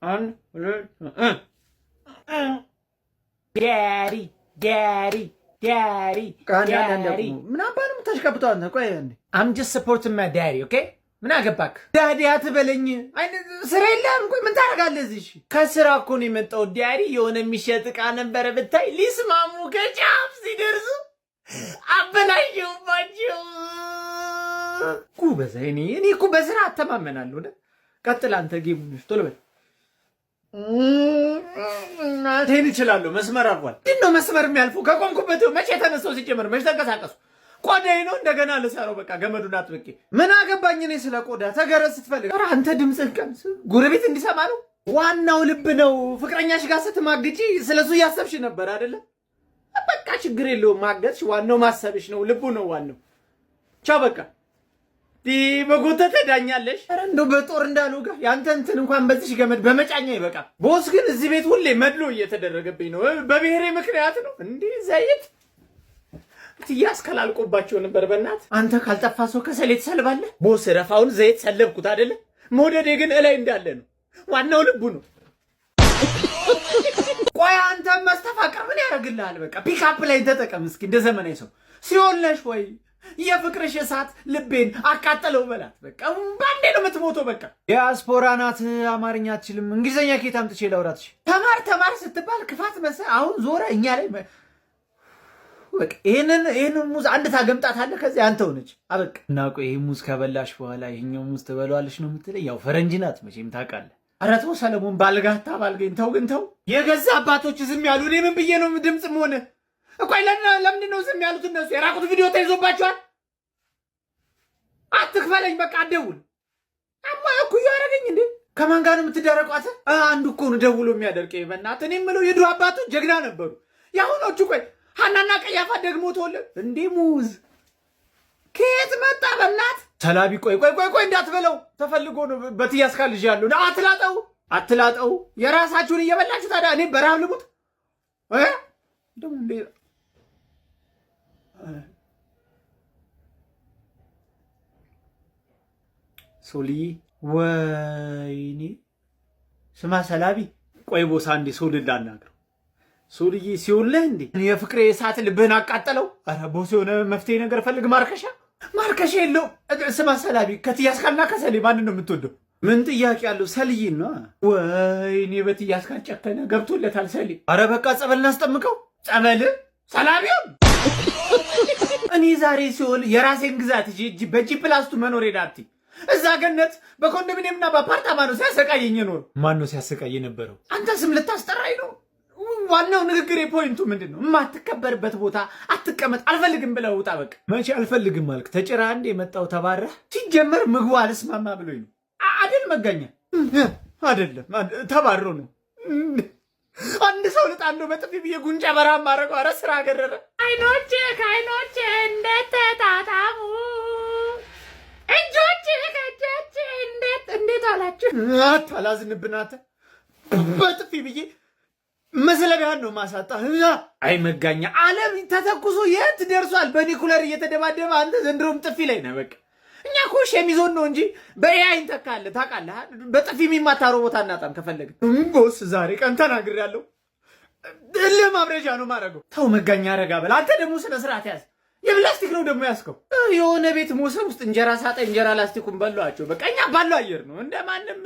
አንድ ዳዲ ዳዲ ዳዲ ዳዲ ምን አባንም ተሽከብቷል ነው። ቆይ እንዴ I'm just supporting my daddy, okay? ምን አገባክ? ዳዲ አትበለኝ። ስራ የለም። ቆይ ምን ታደርጋለህ እዚህ? ከስራ እኮ ነው የመጣው ዳዲ። የሆነ የሚሸጥ ዕቃ ነበረ ብታይ፣ ሊስማሙ ከጫፍ ሲደርሱ አበላሽባቸው። ጉበዝ እኔ እኮ በስራ አተማመናለሁ። ቀጥል አንተ ጌሙ ቶሎ በል። እናቴን እችላለሁ። መስመር አልፏል። ምንድን ነው መስመር የሚያልፈው? ከቆምኩበት መቼ የተነሳው? ሲጀመር መቼ ተንቀሳቀሱ? ቆዳዬ ነው እንደገና ልሰራው። በቃ ገመዱን አጥብቄ ምን አገባኝ እኔ ስለ ቆዳ። ተገረዝ ስትፈልግ። ኧረ አንተ ድምፅህን ቀንስ። ጎረቤት እንዲሰማ ነው። ዋናው ልብ ነው። ፍቅረኛሽ ጋር ስትማግጪ ስለሱ እያሰብሽ ነበር አይደለ? በቃ ችግር የለውም ማገዝሽ። ዋናው ማሰብሽ ነው። ልቡ ነው ዋናው። ቻው በቃ በጎተተ ዳኛለሽ። ኧረ እንደው በጦር እንዳልወጋ ያንተ እንትን እንኳን በዚህ ገመድ በመጫኛ ይበቃል። ቦስ ግን እዚህ ቤት ሁሌ መድሎ እየተደረገብኝ ነው። በብሔሬ ምክንያት ነው እንዴ? ዘይት ትያስከላልቆባቸው ነበር። በእናት አንተ ካልጠፋ ሰው ከሰሌ ትሰልባለህ። ቦስ ረፋውን ዘይት ሰለብኩት አይደለ? መውደዴ ግን እላይ እንዳለ ነው። ዋናው ልቡ ነው። ቆይ አንተ መስተፋቅር ምን ያደርግልሃል? በቃ ፒካፕ ላይ ተጠቀም እስኪ እንደ ዘመናዊ ሰው። ሲሆንለሽ ወይ የፍቅርሽ እሳት ልቤን አቃጠለው በላት። በቃ ባንዴ ነው የምትሞተው። በቃ ዲያስፖራ ናት። አማርኛ አትችልም። እንግሊዘኛ ከየት አምጥቼ ላውራትሽ? ተማር ስትባል ክፋት መሰ አሁን ዞረ እኛ ላይ። በቃ ይሄንን ሙዝ አንድ ታገምጣታለህ። ከዚህ አንተ ሆነች አበቃ። እና ቆይ ይሄ ሙዝ ከበላሽ በኋላ ይሄኛው ሙዝ ትበለዋለሽ ነው የምትለኝ? ያው ፈረንጅ ናት መቼም ታውቃለህ። ኧረ ተው ሰለሞን፣ ባልጋታ ባልገኝ። ተው ግን ተው። የገዛ አባቶች ዝም ያሉ እኔ ምን ብዬ ነው ድምፅም ሆነ? ቆይ ለምንድን ነው ዝም ያሉት? እነሱ የራቁት ቪዲዮ ተይዞባቸዋል። አትክፈለኝ በቃ አትደውል። አማ እኩያ አደረገኝ እንዴ? ከማን ጋር ነው የምትደረቋት? አንዱ እኮ ነው ደውሎ የሚያደርቀኝ። በእናትህ እኔ የምለው የድሮ አባቶች ጀግና ነበሩ። የአሁኖቹ ቆይ ሐናና ቀያፋ ደግሞ ተወለድ እንዴ? ሙዝ ከየት መጣ? በእናትህ ሰላቢ ቆይ እንዳትበለው ተፈልጎ ነው። በትያስ ካልጅ ያለው አትላጠው። የራሳችሁን እየበላችሁ ታዲያ እኔ በረሃብ ልሙት ደግሞ እንዴ? ሶሊ ወይኔ ስማ ሰላቢ፣ ቆይ ቦሳ እንዴ ሰው ልላናግረው። ሶልዬ ሲውልህ እንዴ የፍቅሬ እሳት ልብህን አቃጠለው። ኧረ ቦስ የሆነ መፍትሄ ነገር ፈልግ። ማርከሻ የለው። ስማ ሰላቢ፣ ከትያስካልና ከሰሌ ማንን ነው የምትወደው? ምን ጥያቄ አለው? ሰልይን ነው። ወይኔ በትያስካን ጨከነ። ገብቶለታል ሰሌ። አረ በቃ ጸበል እናስጠምቀው። ጸበል ሰላቢውን እኔ ዛሬ ሲሆን የራሴን ግዛት እጂ በጂ ፕላስቱ መኖር ሄዳቲ እዛ ገነት በኮንዶሚኒየምና በአፓርታማ ነው ሲያሰቃየኝ ኖር። ማን ነው ሲያሰቃየ ነበረው? አንተ ስም ልታስጠራኝ ነው? ዋናው ንግግር ፖይንቱ ምንድን ነው? የማትከበርበት ቦታ አትቀመጥ። አልፈልግም ብለህ ውጣ። በቃ መቼ አልፈልግም አልክ? ተጭራ እንደ የመጣው ተባረህ። ሲጀመር ምግቡ አልስማማ ብሎኝ ነው አይደል? መጋኛ አይደለም ተባሮ ነው። አንድ ሰው ልጣለው በጥፊ ብዬ ጉንጫ በረሃ ማረገው። ኧረ ስራ ገረረ። አይኖቼ ከአይኖቼ እንደተጣጣሙ እጆቼ ከእጆቼ እንዴት አላችሁ? አታላዝንብናተ በጥፊ ብዬ መስለቢያን ነው ማሳጣ። አይ መጋኛ ዓለም ተተኩሶ የት ደርሷል? በኒኩለር እየተደባደበ አንተ ዘንድሮም ጥፊ ላይ ነህ። በቃ እኛ እኮ ሸሚዞን ነው እንጂ በኤአይ እንተካለን። ታውቃለህ፣ በጥፊ የሚማታ ሮቦት አናጣም። ከፈለግን ቦስ ዛሬ ቀን ተናግሬያለሁ። ለማብረጃ ነው ማድረገው። ተው መጋኛ ረጋ በል። አንተ ደግሞ ስነ ስርዓት ያዝ። የፕላስቲክ ነው ደግሞ ያዝከው። የሆነ ቤት ሞሰብ ውስጥ እንጀራ ሳጠ። እንጀራ ላስቲኩን በሏቸው። በቃ እኛ ባለው አየር ነው እንደማንም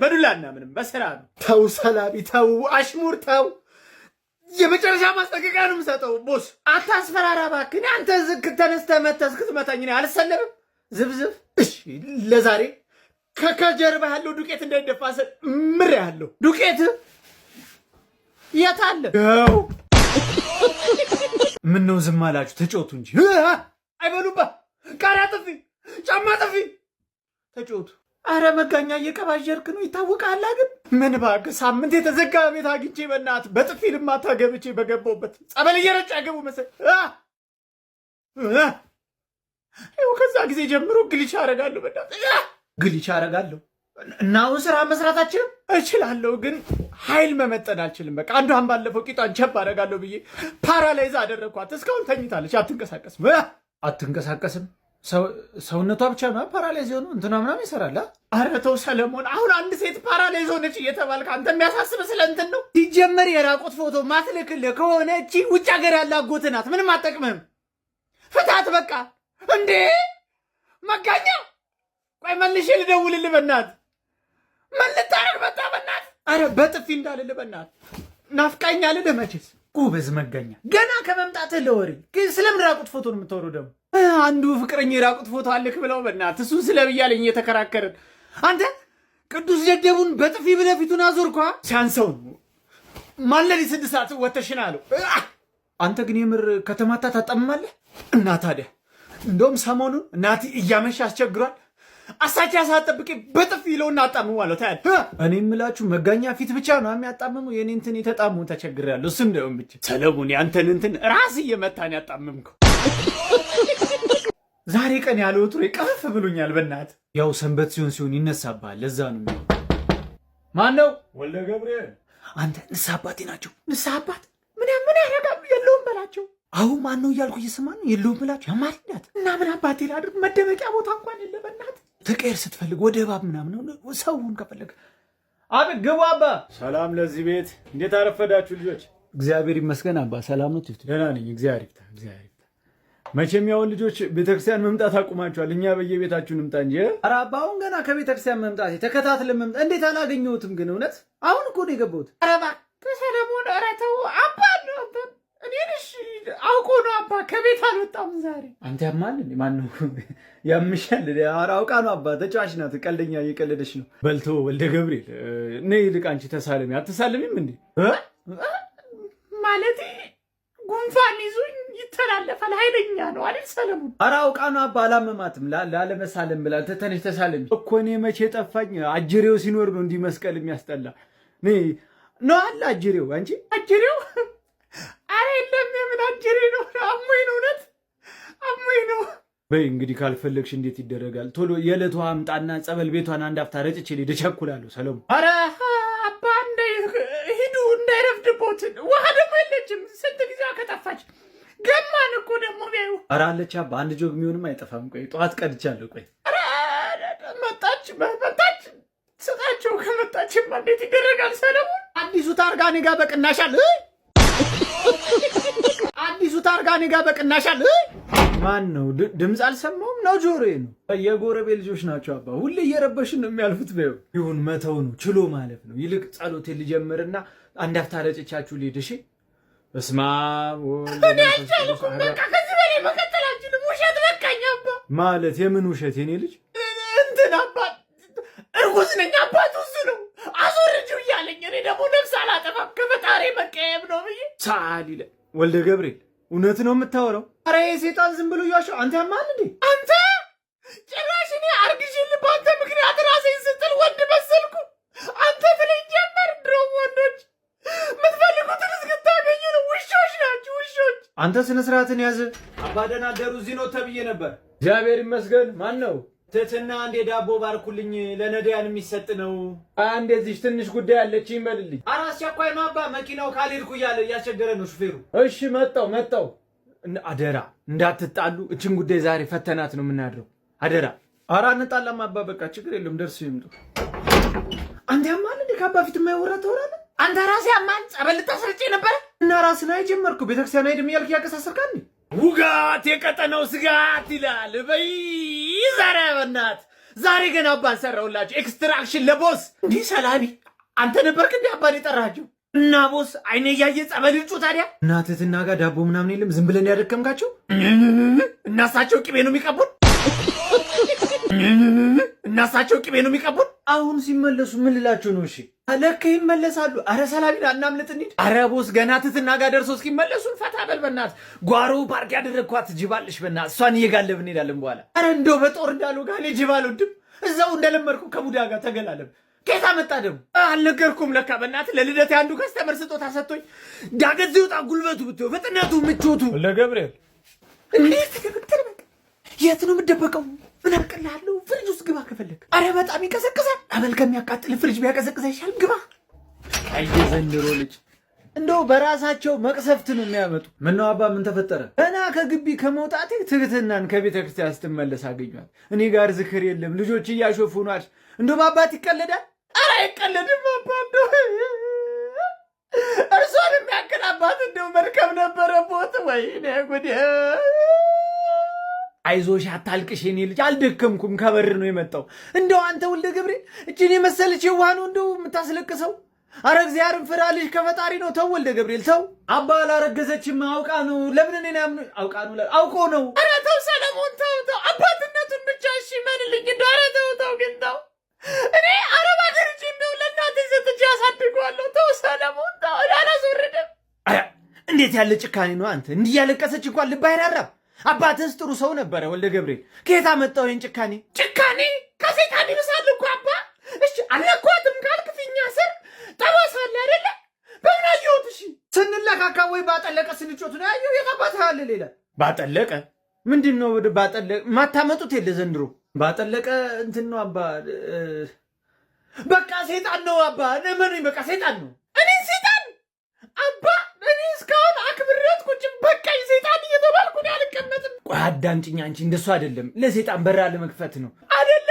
በዱላና ምንም በስራ ነው። ተው ሰላቢ ተው፣ አሽሙር ተው። የመጨረሻ ማስጠንቀቂያ ነው የምሰጠው። ቦስ አታስፈራራ እባክህ። አንተ ዝክ ተነስተህ መተህ እስክትመታኝ እኔ አልሰለብም። ዝብዝብ። እሺ ለዛሬ ከጀርባ ያለው ዱቄት እንዳይደፋ ሰል ምር ያለው ዱቄት የት አለ? ምን ነው ዝም አላችሁ? ተጫወቱ እንጂ አይበሉባ። ቃሪያ ጥፊ፣ ጫማ ጥፊ፣ ተጫወቱ። አረ መጋኛ እየቀባጀርክ ነው ይታወቃል። ግን ምን እባክህ ሳምንት የተዘጋ ቤት አግኝቼ በእናትህ በጥፊ ልማታ ገብቼ በገባሁበት ጸበል እየረጫ ገቡ መሰል። ይኸው ከዛ ጊዜ ጀምሮ ግሊቻ አረጋለሁ። በእናትህ ግሊቻ አረጋለሁ። እና አሁን ስራ መስራታችንም እችላለሁ፣ ግን ኃይል መመጠን አልችልም። በቃ አንዷን ባለፈው ቂጧን ቸብ አደርጋለሁ ብዬ ፓራላይዝ አደረግኳት። እስካሁን ተኝታለች፣ አትንቀሳቀስም። አትንቀሳቀስም? ሰውነቷ ብቻ ነው ፓራላይዝ ሆኖ እንትና ምናምን ይሰራል። ኧረ ተው ሰለሞን፣ አሁን አንድ ሴት ፓራላይዝ ሆነች እየተባልክ አንተ የሚያሳስብ ስለ እንትን ነው። ሲጀመር የራቁት ፎቶ ማትልክልህ ከሆነ እቺ ውጭ ሀገር ያለ አጎትህ ናት። ምንም አጠቅምህም። ፍታት በቃ። እንዴ መጋኛ፣ ቆይ መልሼ ልደውልልህ በእናትህ። ምን ልታረግ መጣ በእናትህ? ኧረ በጥፊ እንዳልልህ በእናትህ። ናፍቃኛል መቼስ። ጎበዝ መጋኛ፣ ገና ከመምጣትህ ለወሬ ስለምን ራቁት ፎቶ ነው የምታወራው ደግሞ? አንዱ ፍቅረኛ የራቁት ፎቶ አልክ ብለው በእናትህ እሱ ስለብያለኝ እየተከራከርን። አንተ ቅዱስ ደደቡን በጥፊ ብለህ ፊቱን አዞርኳ። ሲያንሰው ማለድ 6 ሰዓት ወተሽና አለው። አንተ ግን የምር ከተማታ ታጣምማለህ። እና ታዲያ እንደውም ሰሞኑን እናቴ እያመሽ አስቸግሯል። አሳቻ ሳጠብቄ በጥፊ ይለውና አጣምሙ አለው። ታያል። እኔ የምላችሁ መጋኛ ፊት ብቻ ነው የሚያጣምሙ። የኔ እንትን የተጣሙ ተቸግሬያለሁ። እሱ እንደውም ብቻ ሰለሞን ያንተን እንትን ራስ እየመታን ያጣምምከው። ዛሬ ቀን ያለ ወትሮ ቀፍ ብሎኛል በእናትህ። ያው ሰንበት ሲሆን ይነሳብሃል። ለዛ ነው። ማን ነው? ወልደ ገብርኤል። አንተ ንስሐ አባቴ ናቸው። ንስሐ አባት ምን ያደርጋሉ? የለውም በላቸው። አሁን ማን ነው እያልኩ እየሰማ ነው። የለውም በላቸው። ያማልዳት እና ምን አባቴ ላድርግ? መደበቂያ ቦታ እንኳን የለ በእናትህ። ተቀየር ስትፈልግ ወደ እባብ ምናምን ሰውን ከፈለግ አቤት ግቡ አባ። ሰላም ለዚህ ቤት። እንዴት አረፈዳችሁ ልጆች? እግዚአብሔር ይመስገን አባ። ሰላም ነው? ደህና ነኝ እግዚአብሔር ይፍታ። መቼም ያውን ልጆች ቤተክርስቲያን መምጣት አቁማችኋል። እኛ በየቤታችሁ እንምጣ እንጂ። ኧረ አባ አሁን ገና ከቤተክርስቲያን መምጣት ተከታትለን መምጣት እንዴት አላገኘሁትም ግን እውነት አሁን እኮ ነው የገባሁት። ኧረ እባክህ ሰለሞን፣ ኧረ ተው አባ ነው እኔንሽ አውቆ ነው አባ ከቤት አልወጣም ዛሬ። አንተ ያማል እንዴ? ማን ነው ያምሻል? ኧረ አውቃ ነው አባ። ተጫዋች ናት፣ ቀልደኛ እየቀለደች ነው። በልቶ ወልደ ገብርኤል ነይ ይልቅ አንቺ ተሳለሚ። አትሳለሚም እንዴ? ማለቴ ጉንፋን ይዞኝ ይተላለፋል። ኃይለኛ ነው አይደል ሰለሞን? ኧረ አውቃ ነው አባ። አላመማትም። ላለመሳለም ብላ ተነሽ ተሳለሚ እኮ። እኔ መቼ ጠፋኝ። አጅሬው ሲኖር ነው እንዲህ መስቀል የሚያስጠላ ነው አለ አጅሬው። አንቺ አጅሬው? አረ የለም የምን አጅሬ ነው? አሞኝ ነው እውነት አሞኝ ነው። በይ እንግዲህ ካልፈለግሽ እንዴት ይደረጋል? ቶሎ የዕለት ውሃ አምጣና ጸበል ቤቷን አንድ አፍታ ረጭቼ ልሄድ እቸኩላለሁ ሰለሞን። ኧረ አባ ሂዱ እንዳይረፍድቦት። ውሃ ደግሞ የለችም። ስንት ጊዜ ከጠፋች ገማን እኮ ደግሞ ቢያዩ። ኧረ አለች አባ። አንድ ጆግ የሚሆንም አይጠፋም። ቆይ ጠዋት ቀድቻለሁ። ቆይ መጣች ስጣቸው። ከመጣችማ እንዴት ይደረጋል ሰለሞን? አዲሱ ታርጋ እኔ ጋር በቅናሻል። አዲሱ ታርጋ እኔ ጋር በቅናሻል። ማን ነው? ድምፅ አልሰማሁም ነው ጆሮዬ ነው። የጎረቤ ልጆች ናቸው አባ። ሁሌ እየረበሽን ነው የሚያልፉት። በይው ይሁን መተው ነው ችሎ ማለት ነው። ይልቅ ጸሎቴን ልጀምርና አንድ አፍታ ረጭቻችሁ ልሂድ። እሺ በስመ አብ ወወልድ እኔ አልቻልኩም። በቃ ከዚህ በላይ መቀጠል አልችልም። ውሸት በቃኝ አባ። ማለት የምን ውሸት የኔ ልጅ? እንትን አባት እርጉዝ ነኝ። አባቱ እሱ ነው አስወርጂው እያለኝ፣ እኔ ደግሞ ነፍስ አላጠፋም ከፈጣሪ መቀየም ነው ብዬ ሳል ይለ ወልደ ገብርኤል እውነት ነው የምታወራው? ኧረ የሴጣን ዝም ብሎ እያሸ አንተ ያማል እንዴ? አንተ ጭራሽ እኔ አርግዤልህ በአንተ ምክንያት ራሴን ስትል ወንድ መሰልኩ። አንተ ትለኝ ጀመር። ድሮም ወንዶች የምትፈልጉትን እስክታገኙ ነው። ውሾች ናችሁ ውሾች። አንተ ስነ ስርዓትን ያዝ። አባ ደህና አደሩ። እዚህ ነው ተብዬ ነበር። እግዚአብሔር ይመስገን። ማን ነው? ትትና አንዴ ዳቦ ባርኩልኝ፣ ለነዳያን የሚሰጥ ነው። አንዴ እዚህ ትንሽ ጉዳይ አለች ይመልልኝ። ኧረ አስቸኳይ ነው አባ። መኪናው ካልሄድኩ እያለ እያስቸገረ ነው ሹፌሩ። እሺ መጣው። አደራ እንዳትጣሉ። እችን ጉዳይ ዛሬ ፈተናት ነው የምናድረው። አደራ። ኧረ አንጣላም አባ። በቃ ችግር የለም ደርሶ ይምጡ። አንተ ያማል እንዴ? ከአባ ፊት የማይወራ ተወራለህ አንተ። ራስህ ያማል። ጸበል ልታስረጭ ነበረ እና ራስን አይጀመርኩ ቤተክርስቲያን አይደም እያልክ ያቀሳሰርካል። ውጋት የቀጠነው ስጋት ይላል። በይ ዛሬ በእናትህ ዛሬ ገና አባን ሰራውላችሁ ኤክስትራክሽን ለቦስ። እንዲህ ሰላቢ አንተ ነበርክ እንዲህ አባን የጠራቸው እና ቦስ አይኔ እያየ ጸበል ይጩ። ታዲያ እናትህና ጋር ዳቦ ምናምን የለም? ዝም ብለን ያደከምካቸው። እናሳቸው ቅቤ ነው የሚቀቡን። እናሳቸው ቅቤ ነው የሚቀቡን። አሁን ሲመለሱ ምን ልላቸው ነው? እሺ ለካ ይመለሳሉ። አረ ሰላቢና እናምልጥ እንሂድ። አረ ቦስ ገና ትትና ጋር ደርሶ እስኪመለሱን ፈታ በል በእናትህ። ጓሮ ፓርክ ያደረግኳት ጅባልሽ በእናትህ። እሷን እየጋለብን እንሄዳለን በኋላ። አረ እንደው በጦር እንዳሉ ጋር እኔ ጅብ አልወድም። እዛው እንደለመድኩ ከቡዳ ጋር ተገላለም። ከየት መጣ ደግሞ? አልነገርኩም ለካ በእናትህ። ለልደት አንዱ ከስተመር ስጦታ ሰጥቶኝ ዳገት ሲወጣ ጉልበቱ ብትው ፍጥነቱ ምቾቱ ለገብርኤል እንዴት ተከተለ። የት ነው የምትደበቀው? ምን አቅልሃለሁ? ፍሪጅ ውስጥ ግባ ከፈለግ። አረ በጣም ይቀዘቅዛል። አበል ከሚያቃጥል ፍሪጅ ቢያቀዘቅዝ ይሻል። ግባ። አይ ዘንድሮ ልጅ እንደው በራሳቸው መቅሰፍት ነው የሚያመጡ። ምነው አባ ምን ተፈጠረ? ገና ከግቢ ከመውጣቴ ትህትናን ከቤተ ክርስቲያን ስትመለስ አገኟት። እኔ ጋር ዝክር የለም ልጆች እያሾፉ ናት። እንደው በአባት ይቀለዳል? ኧረ አይቀለድም አባ። እንደው እርሷን የሚያክል አባት እንደው መልካም ነበረ ቦት። ወይኔ ጉዴ! አይዞሽ አታልቅሽ የኔ ልጅ፣ አልደከምኩም ከበር ነው የመጣው። እንደው አንተ ወልደ ገብርኤል እጅን የመሰለች የዋህ ነው እንደው የምታስለቅሰው። አረ እግዚአብሔርን ፍራ፣ ልጅ ከፈጣሪ ነው። ተው ወልደ ገብርኤል ተው። አባ አላረገዘችም፣ አውቃ ነው። ለምን እኔ ያምኑ አውቃ ነው አውቆ ነው። አረ ተው ሰለሞን ተው ተው፣ አባትነቱን ብቻ እሺ መልልኝ። እንደው አረ ተው ተው ግን ተው። እኔ አረብ ሀገር እጅ እንደው ለእናቴ ሰጥቼ አሳድገዋለሁ። ተው ሰለሞን ተው፣ አላስወርድም። እንዴት ያለ ጭካኔ ነው አንተ! እንዲህ ያለቀሰች እንኳን ልብ አይራራም። አባትህስ ጥሩ ሰው ነበረ ወልደ ገብርኤል። ከየት አመጣው ይህን ጭካኔ? ጭካኔ ከሴጣን ይብሳል እኮ አባ። እሺ አልነኳትም ካልክ ፊኛ ስር ጠባሳለ አይደለ? በምን አየሁት? እሺ ስንለካካ ወይ ባጠለቀ ስንጮት ነው ያየው። የታባታ አለ ሌላ ባጠለቀ ምንድን ነው? ባጠለቀ ማታመጡት የለ ዘንድሮ። ባጠለቀ እንትን ነው አባ። በቃ ሴጣን ነው አባ። ለምን በቃ ሴጣን ነው። እኔ ሴጣን አባ? እኔ እስካሁን አክብሬት ቁጭ በቃኝ ሴጣን እየተባልኩ ነው ያልቀመጥም። ቆይ አዳምጪኝ አንቺ፣ እንደሱ አይደለም። ለሴጣን በራ ለመክፈት ነው አይደለ?